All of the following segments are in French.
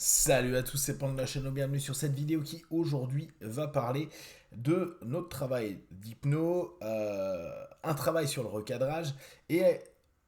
Salut à tous, c'est Pan de la chaîne, bienvenue sur cette vidéo qui aujourd'hui va parler de notre travail d'hypno, un travail sur le recadrage et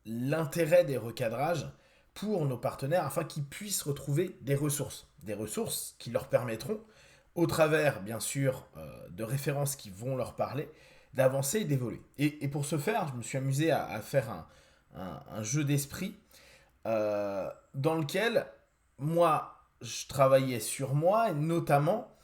l'intérêt des recadrages pour nos partenaires afin qu'ils puissent retrouver des ressources qui leur permettront, au travers bien sûr de références qui vont leur parler, d'avancer et d'évoluer. Et pour ce faire, je me suis amusé à faire un jeu d'esprit dans lequel moi je travaillais sur moi et notamment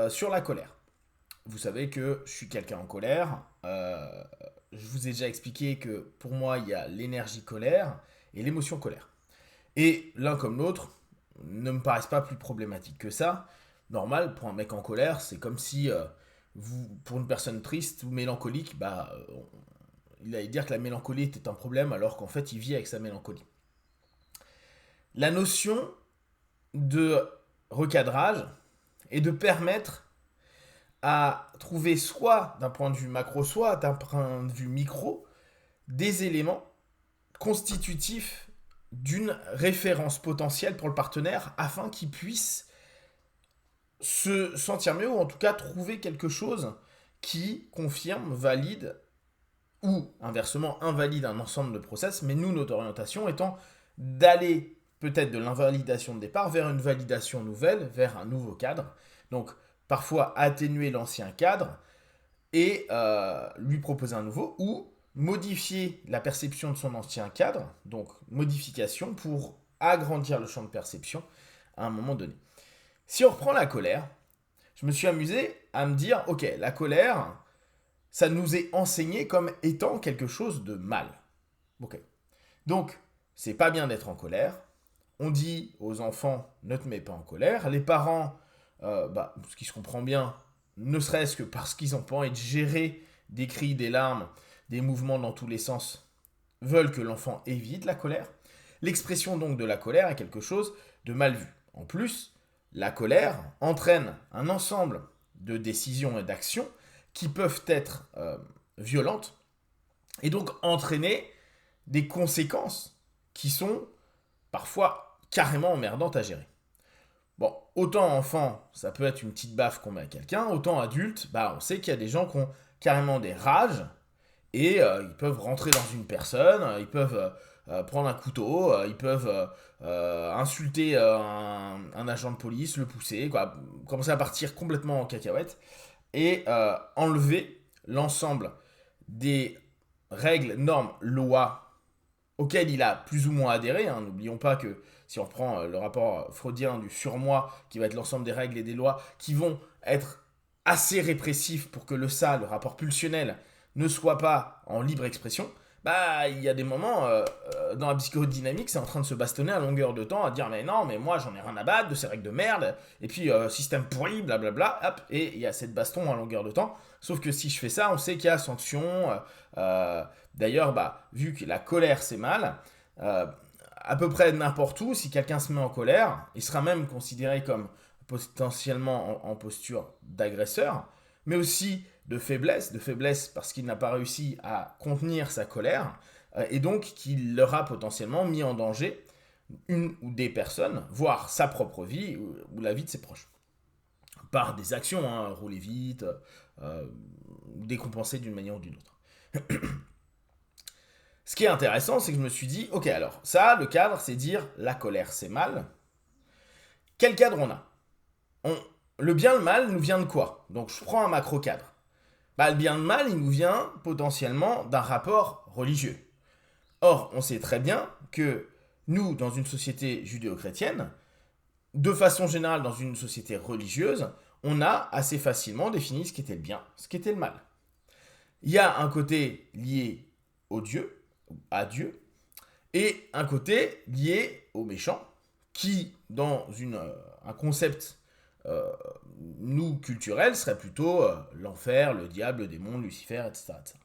sur la colère. Vous savez que je suis quelqu'un en colère. Je vous ai déjà expliqué que pour moi, il y a l'énergie colère et l'émotion colère. Et l'un comme l'autre ne me paraissent pas plus problématiques que ça. Normal, pour un mec en colère, c'est comme si pour une personne triste ou mélancolique, il allait dire que la mélancolie était un problème alors qu'en fait, il vit avec sa mélancolie. La notion de recadrage et de permettre à trouver soit d'un point de vue macro, soit d'un point de vue micro, des éléments constitutifs d'une référence potentielle pour le partenaire afin qu'il puisse se sentir mieux ou en tout cas trouver quelque chose qui confirme, valide ou inversement invalide un ensemble de process, mais nous, notre orientation étant d'aller peut-être de l'invalidation de départ vers une validation nouvelle, vers un nouveau cadre. Donc parfois atténuer l'ancien cadre et lui proposer un nouveau, ou modifier la perception de son ancien cadre, donc modification pour agrandir le champ de perception à un moment donné. Si on reprend la colère, je me suis amusé à me dire, ok, la colère, ça nous est enseigné comme étant quelque chose de mal. Ok. Donc, c'est pas bien d'être en colère. On dit aux enfants, ne te mets pas en colère. Les parents, ce qui se comprend bien, ne serait-ce que parce qu'ils n'ont pas envie de gérer des cris, des larmes, des mouvements dans tous les sens, veulent que l'enfant évite la colère. L'expression donc de la colère est quelque chose de mal vu. En plus, la colère entraîne un ensemble de décisions et d'actions qui peuvent être violentes et donc entraîner des conséquences qui sont parfois carrément emmerdantes à gérer. Bon, autant enfant, ça peut être une petite baffe qu'on met à quelqu'un, autant adulte, on sait qu'il y a des gens qui ont carrément des rages et ils peuvent rentrer dans une personne, ils peuvent prendre un couteau, ils peuvent insulter un agent de police, le pousser, quoi, commencer à partir complètement en cacahuète et enlever l'ensemble des règles, normes, lois auxquelles il a plus ou moins adhéré. Hein. N'oublions pas que si on reprend le rapport freudien du surmoi, qui va être l'ensemble des règles et des lois qui vont être assez répressifs pour que le rapport pulsionnel, ne soit pas en libre expression, il y a des moments dans la psychodynamique, c'est en train de se bastonner à longueur de temps, à dire mais non, mais moi j'en ai rien à battre de ces règles de merde, et puis système pourri, blablabla, hop, et il y a cette baston à longueur de temps. Sauf que si je fais ça, on sait qu'il y a sanction. D'ailleurs, vu que la colère c'est mal, à peu près n'importe où, si quelqu'un se met en colère, il sera même considéré comme potentiellement en posture d'agresseur, mais aussi de faiblesse parce qu'il n'a pas réussi à contenir sa colère, et donc qu'il aura potentiellement mis en danger une ou des personnes, voire sa propre vie ou la vie de ses proches. Par des actions, hein, rouler vite, décompenser d'une manière ou d'une autre. Ce qui est intéressant, c'est que je me suis dit, ok, alors ça, le cadre, c'est dire la colère, c'est mal. Quel cadre on a Le bien, le mal nous vient de quoi? Donc je prends un macro cadre. Le bien, le mal, il nous vient potentiellement d'un rapport religieux. Or, on sait très bien que nous, dans une société judéo-chrétienne, de façon générale, dans une société religieuse, on a assez facilement défini ce qu'était le bien, ce qu'était le mal. Il y a un côté lié au Dieu, à Dieu, et un côté lié au méchant, qui, dans un concept nous culturel, serait plutôt l'enfer, le diable, le démon, Lucifer, etc., etc.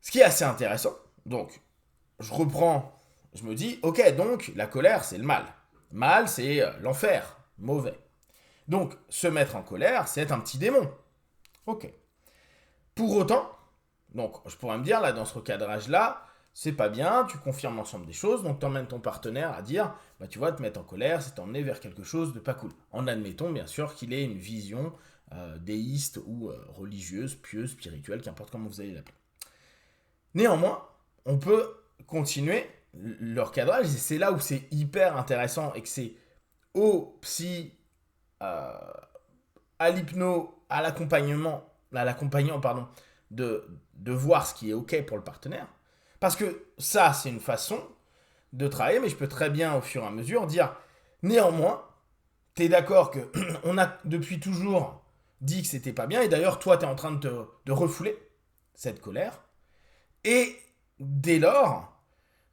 Ce qui est assez intéressant, donc, je reprends, je me dis, ok, donc la colère, c'est le mal. Mal, c'est l'enfer, mauvais. Donc, se mettre en colère, c'est être un petit démon. Ok. Pour autant, donc, je pourrais me dire, là, dans ce recadrage-là, c'est pas bien, tu confirmes l'ensemble des choses, donc tu emmènes ton partenaire à dire, bah, tu vas te mettre en colère, c'est t'emmener vers quelque chose de pas cool. En admettant bien sûr qu'il ait une vision déiste ou religieuse, pieuse, spirituelle, qu'importe comment vous allez l'appeler. Néanmoins, on peut continuer leur cadrage, et c'est là où c'est hyper intéressant et que c'est au psy, euh, à l'hypno, à l'accompagnant, pardon, de voir ce qui est OK pour le partenaire. Parce que ça, c'est une façon de travailler, mais je peux très bien, au fur et à mesure, dire néanmoins, tu es d'accord que on a depuis toujours dit que c'était pas bien, et d'ailleurs, toi, tu es en train de refouler cette colère, et dès lors,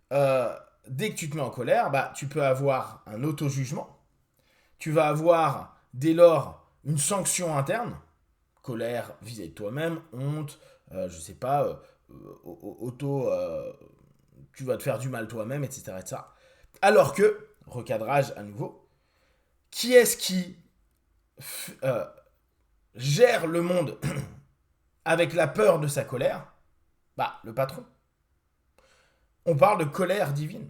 dès que tu te mets en colère, bah, tu peux avoir un auto-jugement, tu vas avoir dès lors une sanction interne, colère vis-à-vis de toi-même, honte, je sais pas, tu vas te faire du mal toi-même, etc., etc. Alors que, recadrage à nouveau, qui est-ce qui euh, gère le monde avec la peur de sa colère? Bah, le patron. On parle de colère divine.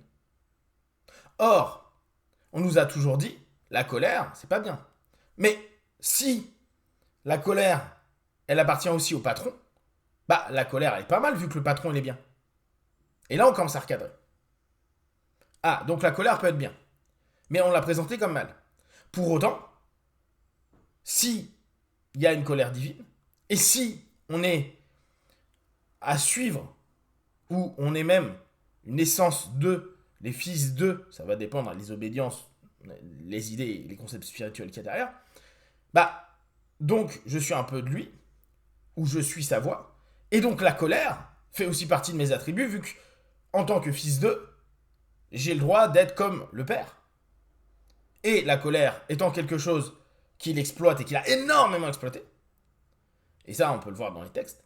Or, on nous a toujours dit, la colère, c'est pas bien. Mais si la colère, elle appartient aussi au patron, bah la colère, elle est pas mal vu que le patron, il est bien. Et là, on commence à recadrer. Ah, donc la colère peut être bien. Mais on l'a présenté comme mal. Pour autant, si il y a une colère divine, et si on est à suivre, ou on est même une essence de, les fils de, ça va dépendre des obédiences, les idées, les concepts spirituels qu'il y a derrière, bah, donc je suis un peu de lui, ou je suis sa voix, et donc la colère fait aussi partie de mes attributs, vu que, en tant que fils de, j'ai le droit d'être comme le père. Et la colère étant quelque chose qu'il exploite et qu'il a énormément exploité, et ça on peut le voir dans les textes,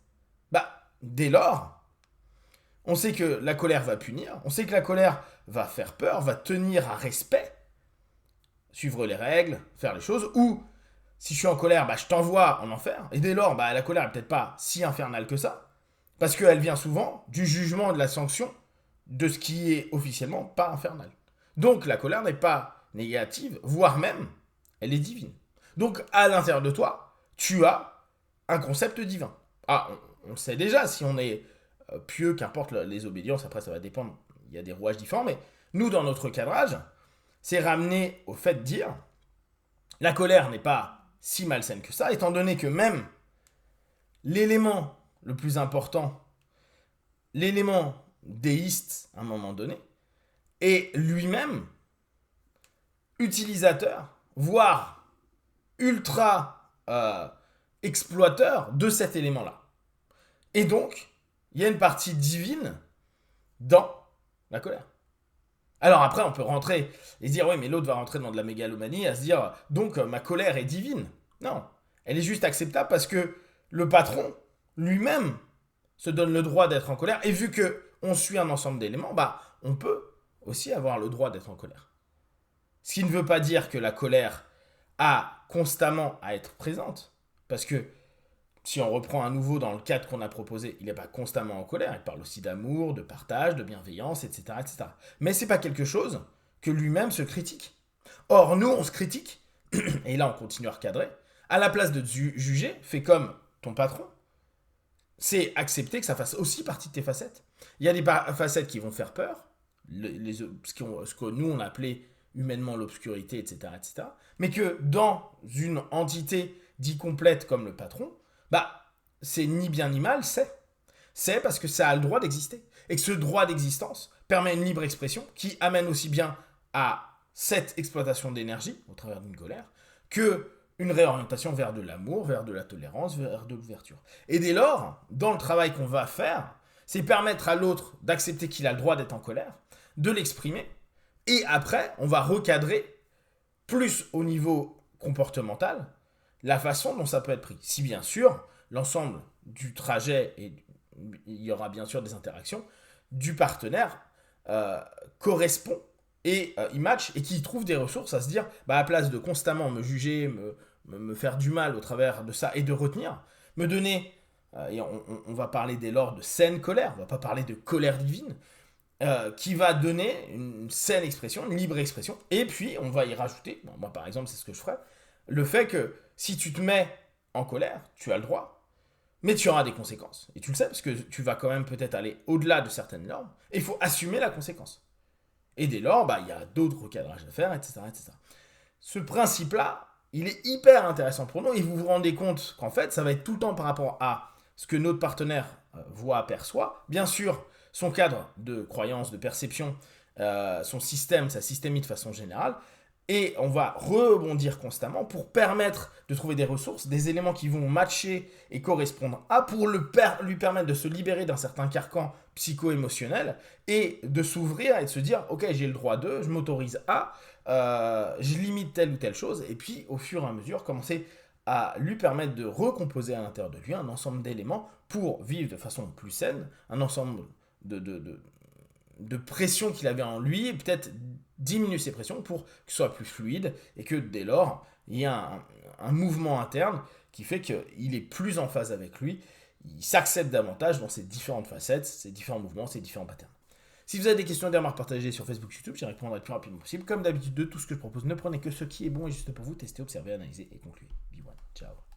bah dès lors, on sait que la colère va punir, on sait que la colère va faire peur, va tenir à respect, suivre les règles, faire les choses, ou si je suis en colère, bah je t'envoie en enfer, et dès lors, bah la colère est peut-être pas si infernale que ça, parce qu'elle vient souvent du jugement et de la sanction de ce qui est officiellement pas infernal. Donc la colère n'est pas négative, voire même, elle est divine. Donc à l'intérieur de toi, tu as un concept divin. Ah, on sait déjà si on est pieux, qu'importe les obédiences, après ça va dépendre, il y a des rouages différents, mais nous dans notre cadrage, c'est ramener au fait de dire, la colère n'est pas si malsaine que ça, étant donné que même l'élément le plus important, l'élément déiste à un moment donné, est lui-même utilisateur, voire ultra exploiteur de cet élément-là. Et donc, il y a une partie divine dans la colère. Alors après, on peut rentrer et se dire, oui, mais l'autre va rentrer dans de la mégalomanie, à se dire, donc ma colère est divine. Non, elle est juste acceptable parce que le patron, lui-même, se donne le droit d'être en colère. Et vu qu'on suit un ensemble d'éléments, bah, on peut aussi avoir le droit d'être en colère. Ce qui ne veut pas dire que la colère a constamment à être présente. Parce que si on reprend à nouveau dans le cadre qu'on a proposé, il n'est pas constamment en colère. Il parle aussi d'amour, de partage, de bienveillance, etc., etc. Mais ce n'est pas quelque chose que lui-même se critique. Or, nous, on se critique, et là, on continue à recadrer. À la place de juger, fais comme ton patron. C'est accepter que ça fasse aussi partie de tes facettes. Il y a des facettes qui vont faire peur, ce que nous, on a appelé humainement l'obscurité, etc., etc. Mais que dans une entité dite complète comme le patron, bah, c'est ni bien ni mal, c'est parce que ça a le droit d'exister. Et que ce droit d'existence permet une libre expression qui amène aussi bien à cette exploitation d'énergie, au travers d'une colère, que une réorientation vers de l'amour, vers de la tolérance, vers de l'ouverture. Et dès lors, dans le travail qu'on va faire, c'est permettre à l'autre d'accepter qu'il a le droit d'être en colère, de l'exprimer, et après, on va recadrer plus au niveau comportemental la façon dont ça peut être pris. Si bien sûr, l'ensemble du trajet, et il y aura bien sûr des interactions, du partenaire correspond et il match et qui trouve des ressources à se dire, bah, à place de constamment me juger, me faire du mal au travers de ça et de retenir, me donner et on va parler dès lors de saine colère, on va pas parler de colère divine, qui va donner une saine expression, une libre expression, et puis on va y rajouter, bon, moi par exemple c'est ce que je ferais, le fait que si tu te mets en colère, tu as le droit, mais tu auras des conséquences. Et tu le sais, parce que tu vas quand même peut-être aller au-delà de certaines normes, et il faut assumer la conséquence. Et dès lors, il y a d'autres recadrages à faire, etc., etc. Ce principe-là, il est hyper intéressant pour nous, et vous vous rendez compte qu'en fait, ça va être tout le temps par rapport à ce que notre partenaire voit, perçoit. Bien sûr, son cadre de croyance, de perception, son système, sa systémie de façon générale, et on va rebondir constamment pour permettre de trouver des ressources, des éléments qui vont matcher et correspondre à, pour lui permettre de se libérer d'un certain carcan psycho-émotionnel et de s'ouvrir et de se dire, ok, j'ai le droit de, je m'autorise à, je limite telle ou telle chose, et puis au fur et à mesure, commencer à lui permettre de recomposer à l'intérieur de lui un ensemble d'éléments pour vivre de façon plus saine, un ensemble de pression qu'il avait en lui, et peut-être diminuer ses pressions pour que ce soit plus fluide, et que dès lors, il y a un mouvement interne qui fait qu'il est plus en phase avec lui, il s'accepte davantage dans ses différentes facettes, ses différents mouvements, ses différents patterns. Si vous avez des questions et des remarques partagées sur Facebook, YouTube, j'y répondrai le plus rapidement possible. Comme d'habitude, de tout ce que je propose, ne prenez que ce qui est bon et juste pour vous, testez, observez, analysez et concluez. Be one. Ciao.